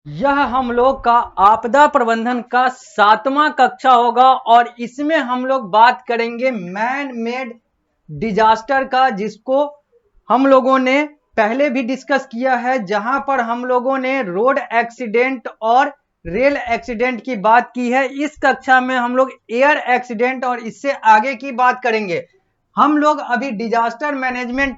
यह हम लोग का आपदा प्रबंधन का 7वां कक्षा होगा और इसमें हम लोग बात करेंगे मैन मेड डिजास्टर का, जिसको हम लोगों ने पहले भी डिस्कस किया है, जहां पर हम लोगों ने रोड एक्सीडेंट और रेल एक्सीडेंट की बात की है। इस कक्षा में हम लोग एयर एक्सीडेंट और इससे आगे की बात करेंगे। हम लोग अभी डिजास्टर मैनेजमेंट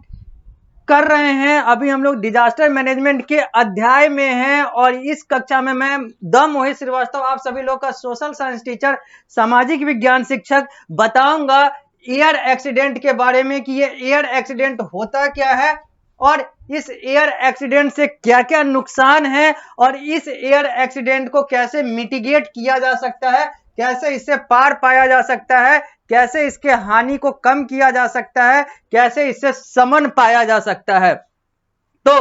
कर रहे हैं, अभी हम लोग डिजास्टर मैनेजमेंट के अध्याय में हैं और इस कक्षा में मैं द मोहित श्रीवास्तव, आप सभी लोग का सोशल साइंस टीचर, सामाजिक विज्ञान शिक्षक, बताऊंगा एयर एक्सीडेंट के बारे में कि ये एयर एक्सीडेंट होता क्या है और इस एयर एक्सीडेंट से क्या क्या नुकसान है और इस एयर एक्सीडेंट को कैसे मिटिगेट किया जा सकता है, कैसे इससे पार पाया जा सकता है, कैसे इसके हानि को कम किया जा सकता है, कैसे इससे समन पाया जा सकता है। तो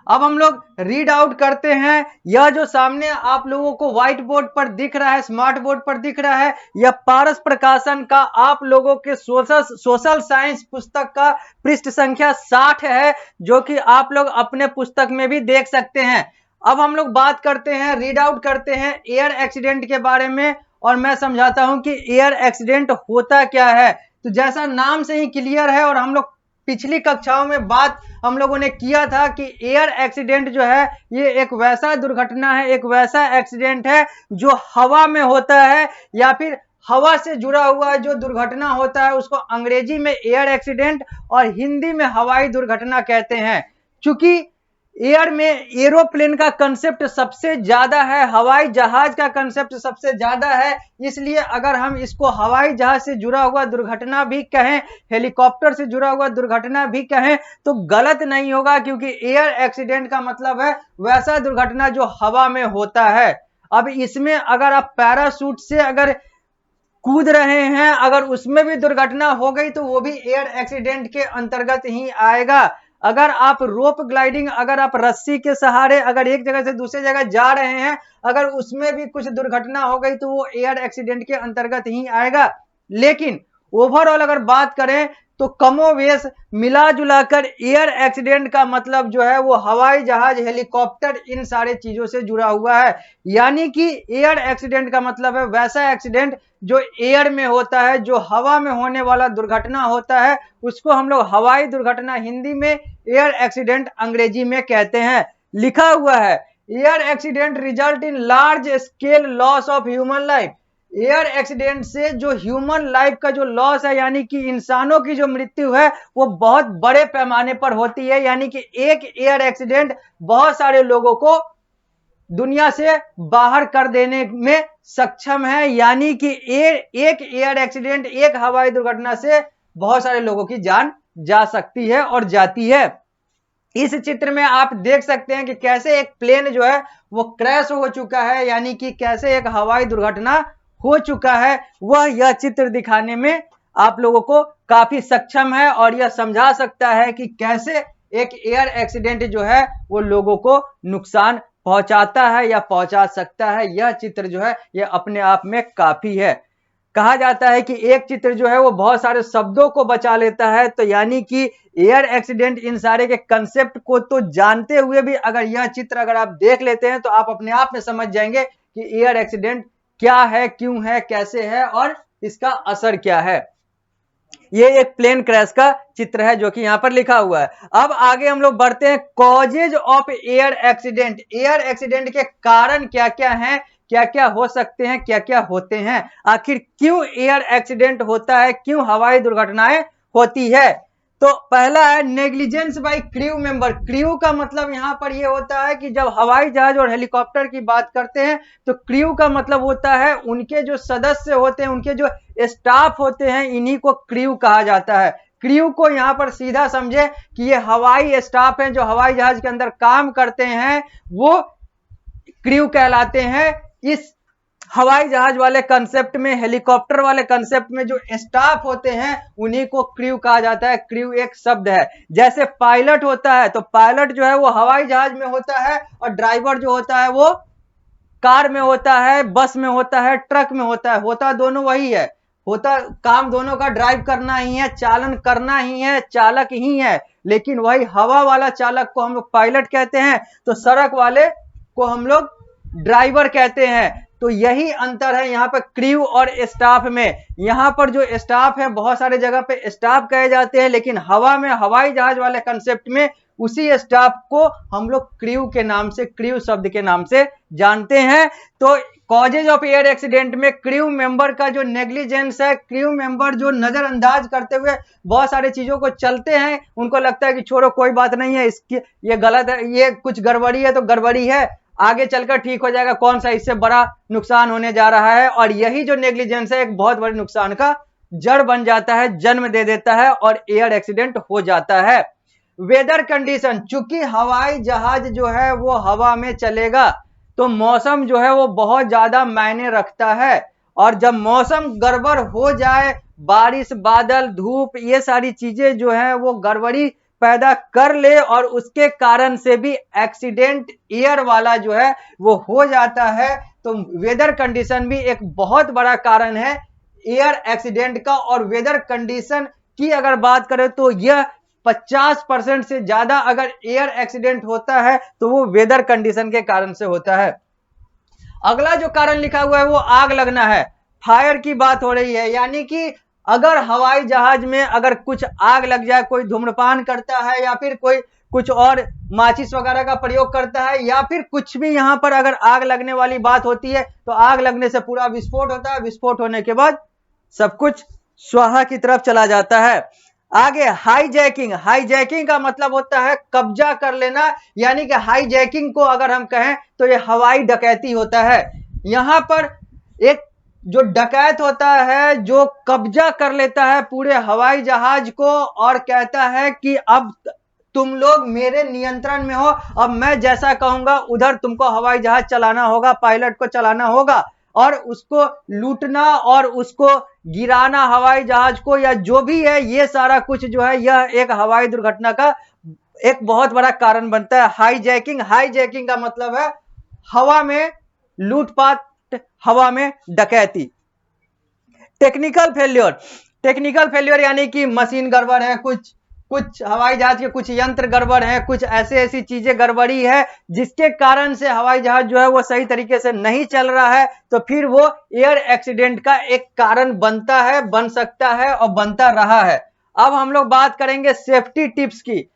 अब हम लोग रीड आउट करते हैं। यह जो सामने आप लोगों को व्हाइट बोर्ड पर दिख रहा है, स्मार्ट बोर्ड पर दिख रहा है, यह पारस प्रकाशन का आप लोगों के सोशल साइंस पुस्तक का पृष्ठ संख्या 60 है, जो कि आप लोग अपने पुस्तक में भी देख सकते हैं। अब हम लोग बात करते हैं, रीड आउट करते हैं एयर एक्सीडेंट के बारे में और मैं समझाता हूं कि एयर एक्सीडेंट होता क्या है। तो जैसा नाम से ही क्लियर है और हम लोग पिछली कक्षाओं में बात हम लोगों ने किया था कि एयर एक्सीडेंट जो है ये एक वैसा दुर्घटना है, एक वैसा एक्सीडेंट है जो हवा में होता है या फिर हवा से जुड़ा हुआ जो दुर्घटना होता है उसको अंग्रेजी में एयर एक्सीडेंट और हिंदी में हवाई दुर्घटना कहते हैं। चूंकि एयर में एरोप्लेन का कंसेप्ट सबसे ज्यादा है, हवाई जहाज का कंसेप्ट सबसे ज्यादा है, इसलिए अगर हम इसको हवाई जहाज से जुड़ा हुआ दुर्घटना भी कहें, हेलीकॉप्टर से जुड़ा हुआ दुर्घटना भी कहें तो गलत नहीं होगा, क्योंकि एयर एक्सीडेंट का मतलब है वैसा दुर्घटना जो हवा में होता है। अब इसमें अगर आप पैराशूट से अगर कूद रहे हैं, अगर उसमें भी दुर्घटना हो गई तो वो भी एयर एक्सीडेंट के अंतर्गत ही आएगा। अगर आप रोप ग्लाइडिंग, अगर आप रस्सी के सहारे अगर एक जगह से दूसरी जगह जा रहे हैं, अगर उसमें भी कुछ दुर्घटना हो गई तो वो एयर एक्सीडेंट के अंतर्गत ही आएगा। लेकिन ओवरऑल अगर बात करें तो कमोवेश मिला जुलाकर एयर एक्सीडेंट का मतलब जो है वो हवाई जहाज, हेलीकॉप्टर, इन सारे चीजों से जुड़ा हुआ है। यानी कि एयर एक्सीडेंट का मतलब है वैसा एक्सीडेंट जो एयर में होता है, जो हवा में होने वाला दुर्घटना होता है, उसको हम लोग हवाई दुर्घटना हिंदी में, एयर एक्सीडेंट अंग्रेजी में कहते हैं। लिखा हुआ है air accident result in large scale loss of human life. Air accident से जो ह्यूमन लाइफ का जो लॉस है, यानी कि इंसानों की जो मृत्यु है, वो बहुत बड़े पैमाने पर होती है। यानी कि एक एयर एक्सीडेंट बहुत सारे लोगों को दुनिया से बाहर कर देने में सक्षम है। यानी कि एक एयर एक्सीडेंट, एक हवाई दुर्घटना से बहुत सारे लोगों की जान जा सकती है और जाती है। इस चित्र में आप देख सकते हैं कि कैसे एक प्लेन जो है वो क्रैश हो चुका है, यानी कि कैसे एक हवाई दुर्घटना हो चुका है। वह यह चित्र दिखाने में आप लोगों को काफी सक्षम है और यह समझा सकता है कि कैसे एक एयर एक्सीडेंट जो है वो लोगों को नुकसान पहुंचाता है या पहुंचा सकता है। यह चित्र जो है यह अपने आप में काफी है। कहा जाता है कि एक चित्र जो है वो बहुत सारे शब्दों को बचा लेता है। तो यानी कि एयर एक्सीडेंट इन सारे के कंसेप्ट को तो जानते हुए भी अगर यह चित्र अगर आप देख लेते हैं तो आप अपने आप में समझ जाएंगे कि एयर एक्सीडेंट क्या है, क्यों है, कैसे है और इसका असर क्या है। ये एक प्लेन क्रैश का चित्र है जो कि यहां पर लिखा हुआ है। अब आगे हम लोग बढ़ते हैं, causes of air accident. Air accident के कारण क्या क्या हैं, क्या क्या हो सकते हैं, क्या क्या होते हैं, आखिर क्यों एयर एक्सीडेंट होता है, क्यों हवाई दुर्घटनाएं होती है। तो पहला है negligence by crew member. Crew का मतलब यहां पर यह होता है कि जब हवाई जहाज और हेलीकॉप्टर की बात करते हैं तो क्रू का मतलब होता है उनके जो सदस्य होते हैं, उनके जो स्टाफ होते हैं, इन्हीं को क्रू कहा जाता है। क्रू को यहां पर सीधा समझे कि ये हवाई स्टाफ हैं जो हवाई जहाज के अंदर काम करते हैं, वो क्रू कहलाते हैं। इस हवाई जहाज वाले कंसेप्ट में, हेलीकॉप्टर वाले कंसेप्ट में जो स्टाफ होते हैं उन्हीं को क्रू कहा जाता है। क्रू एक शब्द है। जैसे पायलट होता है तो पायलट जो है वो हवाई जहाज में होता है और ड्राइवर जो होता है वो कार में होता है, बस में होता है, ट्रक में होता है। होता दोनों वही है, होता काम दोनों का ड्राइव करना ही है, चालन करना ही है, चालक ही है। लेकिन वही हवा वाला चालक को हम लोग पायलट कहते हैं, तो सड़क वाले को हम लोग ड्राइवर कहते हैं। तो यही अंतर है यहाँ पर क्रू और स्टाफ में। यहाँ पर जो स्टाफ है, बहुत सारे जगह पे स्टाफ कहे जाते हैं, लेकिन हवा में हवाई जहाज वाले कंसेप्ट में उसी स्टाफ को हम लोग क्रू के नाम से, क्रू शब्द के नाम से जानते हैं। तो कॉजेज ऑफ एयर एक्सीडेंट में क्रू मेंबर का जो नेग्लिजेंस है, क्रू मेंबर जो नजरअंदाज करते हुए बहुत सारे चीजों को चलते हैं, उनको लगता है कि छोड़ो कोई बात नहीं है, इसकी ये गलत है, ये कुछ गड़बड़ी है तो गड़बड़ी है, आगे चलकर ठीक हो जाएगा, कौन सा इससे बड़ा नुकसान होने जा रहा है। और यही जो नेग्लिजेंस है एक बहुत बड़े नुकसान का जड़ बन जाता है, जन्म दे देता है और एयर एक्सीडेंट हो जाता है। वेदर कंडीशन, चूंकि हवाई जहाज जो है वो हवा में चलेगा तो मौसम जो है वो बहुत ज्यादा मायने रखता है। और जब मौसम गड़बड़ हो जाए, बारिश, बादल, धूप, ये सारी चीजें जो है वो गड़बड़ी पैदा कर ले और उसके कारण से भी एक्सीडेंट एयर वाला जो है वो हो जाता है। तो वेदर कंडीशन भी एक बहुत बड़ा कारण है एयर एक्सीडेंट का। और वेदर कंडीशन की अगर बात करें तो यह 50% से ज्यादा अगर एयर एक्सीडेंट होता है तो वो वेदर कंडीशन के कारण से होता है। अगला जो कारण लिखा हुआ है वो आग लगना है। फायर की बात हो रही है, यानी कि अगर हवाई जहाज में अगर कुछ आग लग जाए, कोई धूम्रपान करता है या फिर कोई कुछ और माचिस वगैरह का प्रयोग करता है या फिर कुछ भी, यहां पर अगर आग लगने वाली बात होती है तो आग लगने से पूरा विस्फोट होता है। विस्फोट होने के बाद सब कुछ स्वाहा की तरफ चला जाता है। आगे हाईजैकिंग, हाईजैकिंग का मतलब होता है कब्जा कर लेना, यानी कि हाईजैकिंग को अगर हम कहें तो ये हवाई डकैती होता है। यहां पर एक जो डकैत होता है जो कब्जा कर लेता है पूरे हवाई जहाज को और कहता है कि अब तुम लोग मेरे नियंत्रण में हो, अब मैं जैसा कहूंगा उधर तुमको हवाई जहाज चलाना होगा, पायलट को चलाना होगा और उसको लूटना और उसको गिराना हवाई जहाज को या जो भी है, ये सारा कुछ जो है यह एक हवाई दुर्घटना का एक बहुत बड़ा कारण बनता है। हाईजैकिंग, हाईजैकिंग का मतलब है हवा में लूटपाट, हवा में डकैती। टेक्निकल फेल्योर, टेक्निकल फेल्योर यानी कि मशीन गड़बड़ है, कुछ हवाई जहाज के कुछ यंत्र गड़बड़ है, कुछ ऐसी चीजें गड़बड़ी है जिसके कारण से हवाई जहाज जो है वो सही तरीके से नहीं चल रहा है, तो फिर वो एयर एक्सीडेंट का एक कारण बनता है, बन सकता है और बनता रहा है। अब हम लोग बात करेंगे सेफ्टी टिप्स की।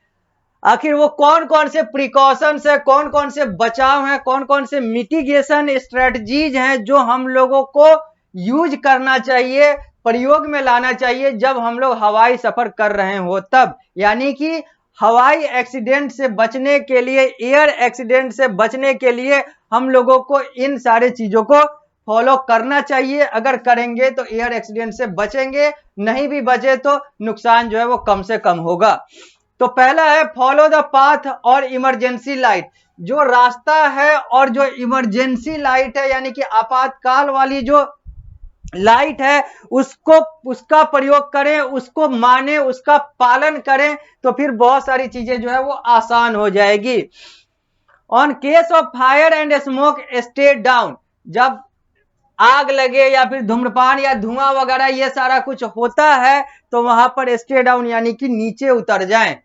आखिर वो कौन कौन से प्रिकॉशंस है, कौन कौन से बचाव हैं, कौन कौन से मिटिगेशन स्ट्रेटजीज हैं जो हम लोगों को यूज करना चाहिए, प्रयोग में लाना चाहिए जब हम लोग हवाई सफर कर रहे हो तब। यानी कि हवाई एक्सीडेंट से बचने के लिए, एयर एक्सीडेंट से बचने के लिए हम लोगों को इन सारे चीजों को फॉलो करना चाहिए। अगर करेंगे तो एयर एक्सीडेंट से बचेंगे, नहीं भी बचे तो नुकसान जो है वो कम से कम होगा। तो पहला है फॉलो द पाथ और इमरजेंसी लाइट। जो रास्ता है और जो इमरजेंसी लाइट है यानी कि आपातकाल वाली जो लाइट है उसको, उसका प्रयोग करें, उसको माने, उसका पालन करें, तो फिर बहुत सारी चीजें जो है वो आसान हो जाएगी। On case of fire and smoke stay down, जब आग लगे या फिर धूम्रपान या धुआं वगैरह ये सारा कुछ होता है तो वहां पर स्टे डाउन यानी कि नीचे उतर जाएं।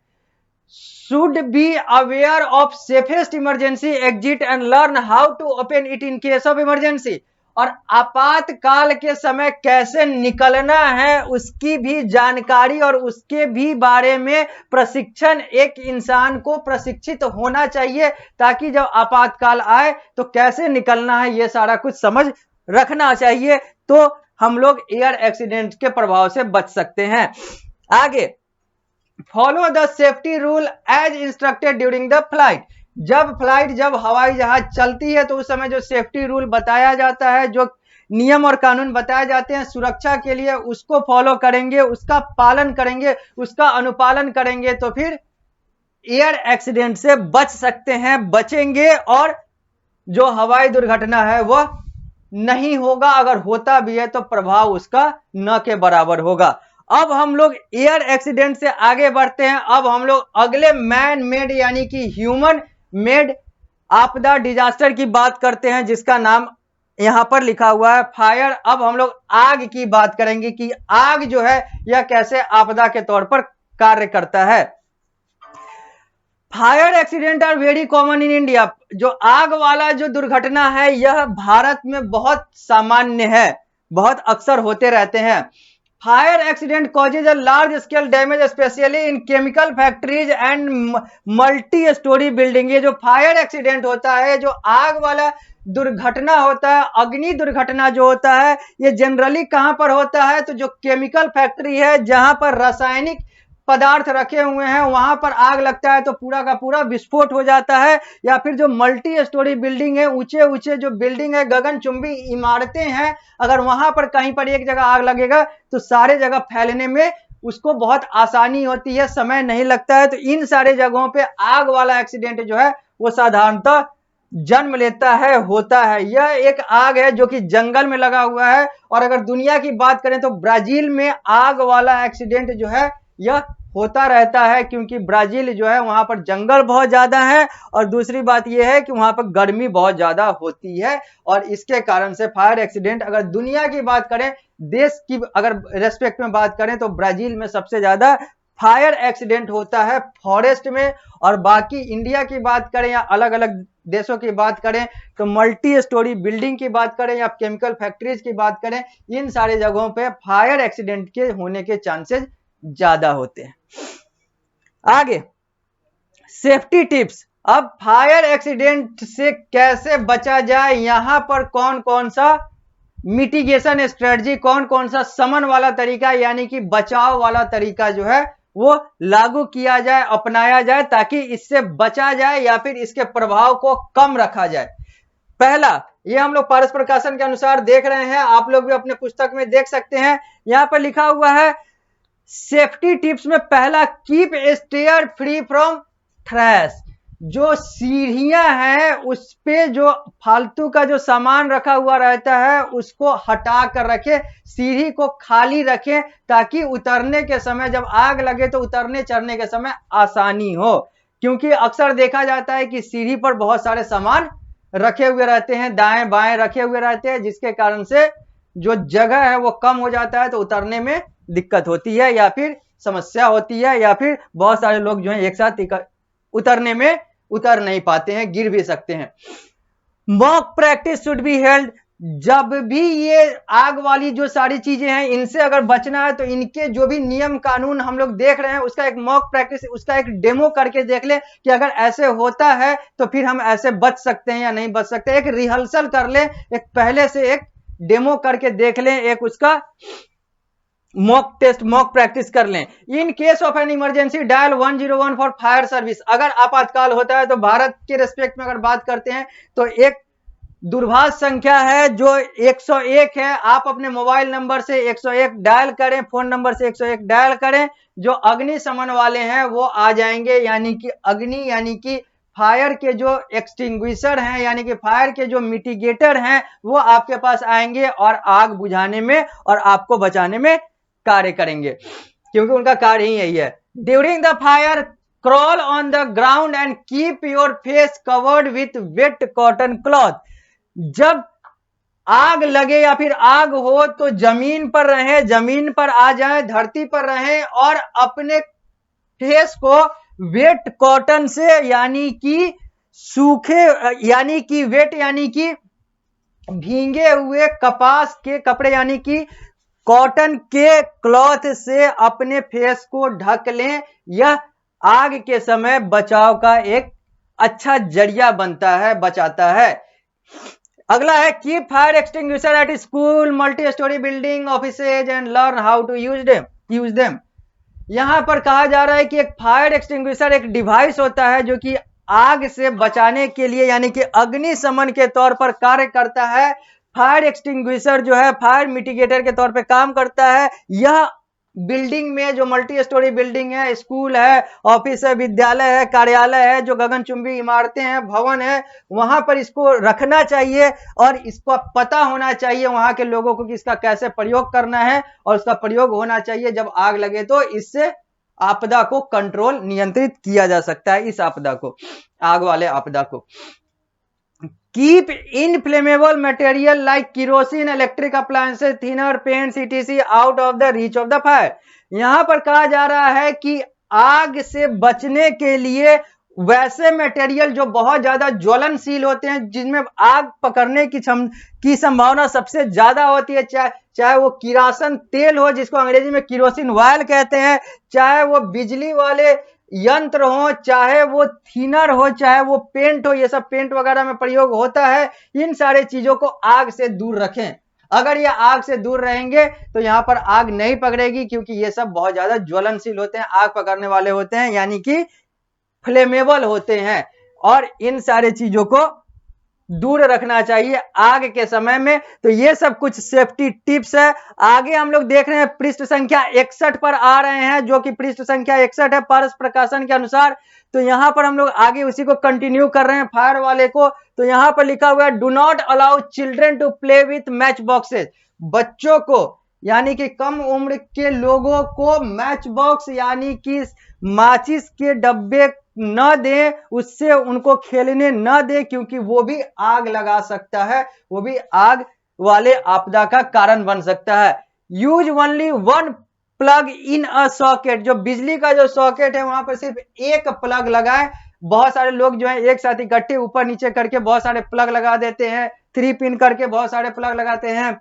Should be aware of safest emergency exit and learn how to open it in case of emergency. और आपातकाल के समय कैसे निकलना है उसकी भी जानकारी और उसके भी बारे में प्रशिक्षण एक इंसान को प्रशिक्षित होना चाहिए, ताकि जब आपातकाल आए तो कैसे निकलना है ये सारा कुछ समझ रखना चाहिए, तो हम लोग एयर एक्सीडेंट के प्रभाव से बच सकते हैं। आगे follow the safety rule as instructed during the flight. जब हवाई जहाज चलती है तो उस समय जो सेफ्टी रूल बताया जाता है, जो नियम और कानून बताए जाते हैं सुरक्षा के लिए, उसको फॉलो करेंगे, उसका पालन करेंगे, उसका अनुपालन करेंगे तो फिर एयर एक्सीडेंट से बच सकते हैं, बचेंगे और जो हवाई दुर्घटना है वह नहीं होगा। अगर होता भी है तो प्रभाव उसका न के बराबर होगा। अब हम लोग एयर एक्सीडेंट से आगे बढ़ते हैं। अब हम लोग अगले मैन मेड यानी कि ह्यूमन मेड आपदा डिजास्टर की बात करते हैं, जिसका नाम यहां पर लिखा हुआ है फायर। अब हम लोग आग की बात करेंगे कि आग जो है यह कैसे आपदा के तौर पर कार्य करता है। Fire accident are very common in India. जो आग वाला जो दुर्घटना है यह भारत में बहुत सामान्य है, बहुत अक्सर होते रहते हैं। Fire accident causes a large scale damage specially in chemical factories and multi storey building. ये जो फायर एक्सीडेंट होता है, जो आग वाला दुर्घटना होता है, अग्नि दुर्घटना जो होता है, ये जनरली कहां पर होता है? तो जो केमिकल फैक्ट्री है, जहां पर रासायनिक पदार्थ रखे हुए हैं, वहां पर आग लगता है तो पूरा का पूरा विस्फोट हो जाता है। या फिर जो मल्टी स्टोरी बिल्डिंग है, ऊंचे ऊंचे जो बिल्डिंग है, गगनचुंबी इमारतें हैं, अगर वहां पर कहीं पर एक जगह आग लगेगा तो सारे जगह फैलने में उसको बहुत आसानी होती है, समय नहीं लगता है। तो इन सारे जगहों पे आग वाला एक्सीडेंट जो है वो साधारणतः जन्म लेता है, होता है। यह एक आग है जो कि जंगल में लगा हुआ है। और अगर दुनिया की बात करें तो ब्राजील में आग वाला एक्सीडेंट जो है यह होता रहता है, क्योंकि ब्राजील जो है वहां पर जंगल बहुत ज्यादा है, और दूसरी बात यह है कि वहां पर गर्मी बहुत ज्यादा होती है। और इसके कारण से फायर एक्सीडेंट, अगर दुनिया की बात करें, देश की अगर रेस्पेक्ट में बात करें, तो ब्राजील में सबसे ज्यादा फायर एक्सीडेंट होता है फॉरेस्ट में। और बाकी इंडिया की बात करें या अलग अलग देशों की बात करें, तो मल्टी स्टोरी बिल्डिंग की बात करें या केमिकल फैक्ट्रीज की बात करें, इन सारे जगहों पे फायर एक्सीडेंट के होने के चांसेस ज्यादा होते हैं। आगे सेफ्टी टिप्स। अब फायर एक्सीडेंट से कैसे बचा जाए, यहां पर कौन कौन सा मिटिगेशन स्ट्रेटजी, कौन कौन सा समन वाला तरीका यानी कि बचाव वाला तरीका जो है वो लागू किया जाए, अपनाया जाए, ताकि इससे बचा जाए या फिर इसके प्रभाव को कम रखा जाए। पहला, ये हम लोग पारस प्रकाशन के अनुसार देख रहे हैं, आप लोग भी अपने पुस्तक में देख सकते हैं। यहां पर लिखा हुआ है सेफ्टी टिप्स में पहला, keep stair free from trash. जो सीढ़ियां हैं उस पे जो फालतू का जो सामान रखा हुआ रहता है उसको हटा कर रखें, सीढ़ी को खाली रखें, ताकि उतरने के समय जब आग लगे तो उतरने चढ़ने के समय आसानी हो। क्योंकि अक्सर देखा जाता है कि सीढ़ी पर बहुत सारे सामान रखे हुए रहते हैं, दाएं बाएं रखे हुए रहते हैं, जिसके कारण से जो जगह है वो कम हो जाता है, तो उतरने में दिक्कत होती है या फिर समस्या होती है, या फिर बहुत सारे लोग जो है एक साथ उतरने में उतर नहीं पाते हैं, गिर भी सकते हैं। Mock practice should be held. जब भी ये आग वाली जो सारी चीजें हैं इनसे अगर बचना है तो इनके जो भी नियम कानून हम लोग देख रहे हैं उसका एक मॉक प्रैक्टिस, उसका एक डेमो करके देख ले कि अगर ऐसे होता है तो फिर हम ऐसे बच सकते हैं या नहीं बच सकते। एक रिहर्सल कर ले, एक पहले से एक डेमो करके देख लें, एक उसका मॉक टेस्ट, मॉक प्रैक्टिस कर लें। इन case of an emergency dial 101 for fire service. अगर आपातकाल होता है तो भारत के रेस्पेक्ट में अगर बात करते हैं तो एक दूरभाष संख्या है जो 101 है। आप अपने मोबाइल नंबर से 101 डायल करें, फोन नंबर से 101 डायल करें, जो अग्निशमन वाले हैं वो आ जाएंगे। यानी कि अग्नि यानी कि फायर के जो एक्सटिंग्विशर हैं, यानी कि फायर के जो मिटिगेटर हैं, वो आपके पास आएंगे और आग बुझाने में और आपको बचाने में कार्य करेंगे, क्योंकि उनका कार्य ही यही है। During the fire crawl on the ground and keep your face covered with wet cotton cloth. जब आग लगे या फिर आग हो तो जमीन पर रहें, जमीन पर आ जाएं, धरती पर रहें और अपने फेस को वेट कॉटन से यानी कि सूखे, यानी कि वेट यानी कि भींगे हुए कपास के कपड़े यानी कि कॉटन के क्लॉथ से अपने फेस को ढक लें। यह आग के समय बचाव का एक अच्छा जरिया बनता है, बचाता है। अगला है keep fire extinguisher at school, multi storey building, offices and learn how to use them. यहां पर कहा जा रहा है कि एक फायर एक्सटिंग्विशर एक डिवाइस होता है जो कि आग से बचाने के लिए यानी कि अग्निशमन के तौर पर कार्य करता है। फायर एक्सटिंग्विशर जो है फायर मिटिगेटर के तौर पे काम करता है। यह बिल्डिंग में जो मल्टी स्टोरी बिल्डिंग है, स्कूल है, ऑफिस है, विद्यालय है, कार्यालय है, जो गगनचुंबी इमारतें हैं, भवन है, वहां पर इसको रखना चाहिए और इसको पता होना चाहिए वहां के लोगों को कि इसका कैसे प्रयोग करना है, और उसका प्रयोग होना चाहिए जब आग लगे, तो इससे आपदा को कंट्रोल, नियंत्रित किया जा सकता है, इस आपदा को, आग वाले आपदा को। Keep inflammable material like kerosene, electric appliances, thinner, paints etc out of the reach of the fire. यहां पर कहा जा रहा है कि आग से बचने के लिए वैसे मटेरियल जो बहुत ज्यादा ज्वलनशील होते हैं, जिनमें आग पकड़ने की संभावना सबसे ज्यादा होती है, चाहे वो किरासन तेल हो जिसको अंग्रेजी में किरोसिन ऑयल कहते हैं, चाहे वो बिजली वाले यंत्र हो, चाहे वो थिनर हो, चाहे वो पेंट हो, ये सब पेंट वगैरह में प्रयोग होता है। इन सारे चीजों को आग से दूर रखें। अगर ये आग से दूर रहेंगे तो यहां पर आग नहीं पकड़ेगी, क्योंकि ये सब बहुत ज्यादा ज्वलनशील होते हैं, आग पकड़ने वाले होते हैं, यानी कि फ्लेमेबल होते हैं। और इन सारे चीजों को दूर रखना चाहिए आग के समय में। तो ये सब कुछ सेफ्टी टिप्स है। आगे हम लोग देख रहे हैं पृष्ठ संख्या 61 पर आ रहे हैं, जो कि पृष्ठ संख्या 61 है पारस प्रकाशन के अनुसार। तो यहां पर हम लोग आगे उसी को कंटिन्यू कर रहे हैं, फायर वाले को। तो यहां पर लिखा हुआ है, do not allow children to play with match boxes. बच्चों को यानी कि कम उम्र के लोगों को मैच बॉक्स यानी कि माचिस के डब्बे न दें, उससे उनको खेलने न दें, क्योंकि वो भी आग लगा सकता है, वो भी आग वाले आपदा का कारण बन सकता है। Use only one plug in a socket. जो बिजली का जो सॉकेट है वहां पर सिर्फ एक प्लग लगाएं। बहुत सारे लोग जो है एक साथ इकट्ठे ऊपर नीचे करके बहुत सारे प्लग लगा देते हैं, 3 पिन करके बहुत सारे प्लग लगाते हैं,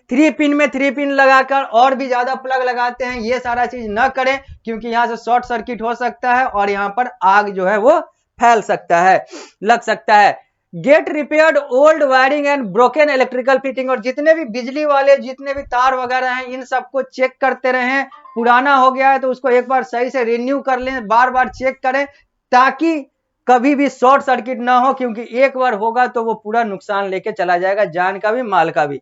3 पिन में 3 पिन लगाकर और भी ज्यादा प्लग लगाते हैं। ये सारा चीज न करें, क्योंकि यहां से शॉर्ट सर्किट हो सकता है और यहां पर आग जो है वो फैल सकता है, लग सकता है। Get repaired old wiring and broken electrical fitting. और जितने भी बिजली वाले जितने भी तार वगैरह हैं, इन सबको चेक करते रहें। पुराना हो गया है तो उसको एक बार सही से रिन्यू कर लें, बार बार चेक करें, ताकि कभी भी शॉर्ट सर्किट ना हो, क्योंकि एक बार होगा तो वो पूरा नुकसान लेके चला जाएगा, जान का भी माल का भी।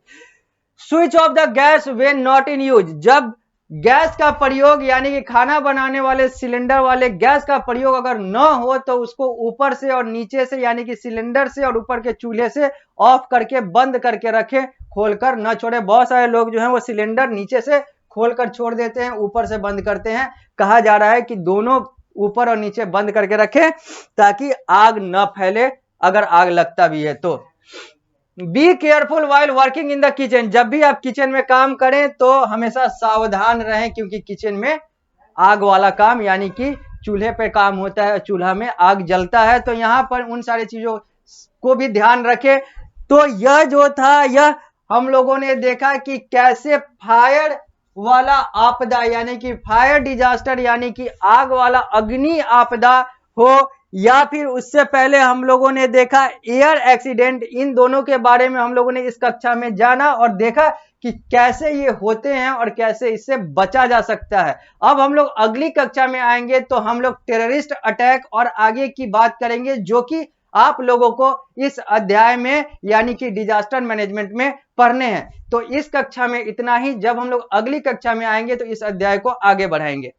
Switch off the gas when not in use. जब गैस का प्रयोग यानी कि खाना बनाने वाले सिलेंडर वाले गैस का प्रयोग अगर न हो तो उसको ऊपर से और नीचे से यानी कि सिलेंडर से और ऊपर के चूल्हे से ऑफ करके बंद करके रखें, खोलकर न छोड़े। बहुत सारे लोग जो हैं वो सिलेंडर नीचे से खोलकर छोड़ देते हैं, ऊपर से बंद करते हैं। कहा जा रहा है कि दोनों ऊपर और नीचे बंद करके रखें, ताकि आग न फैले अगर आग लगता भी है तो। Be careful while working in the kitchen. जब भी आप किचन में काम करें तो हमेशा सावधान रहें, क्योंकि किचन में आग वाला काम यानी कि चूल्हे पे काम होता है, चूल्हा में आग जलता है। तो यहां पर उन सारी चीजों को भी ध्यान रखें। तो यह जो था, यह हम लोगों ने देखा कि कैसे फायर वाला आपदा यानी कि फायर डिजास्टर यानी कि आग वाला अग्नि आपदा हो, या फिर उससे पहले हम लोगों ने देखा एयर एक्सीडेंट। इन दोनों के बारे में हम लोगों ने इस कक्षा में जाना और देखा कि कैसे ये होते हैं और कैसे इससे बचा जा सकता है। अब हम लोग अगली कक्षा में आएंगे तो हम लोग टेररिस्ट अटैक और आगे की बात करेंगे, जो कि आप लोगों को इस अध्याय में यानी कि डिजास्टर मैनेजमेंट में पढ़ने हैं। तो इस कक्षा में इतना ही। जब हम लोग अगली कक्षा में आएंगे तो इस अध्याय को आगे बढ़ाएंगे।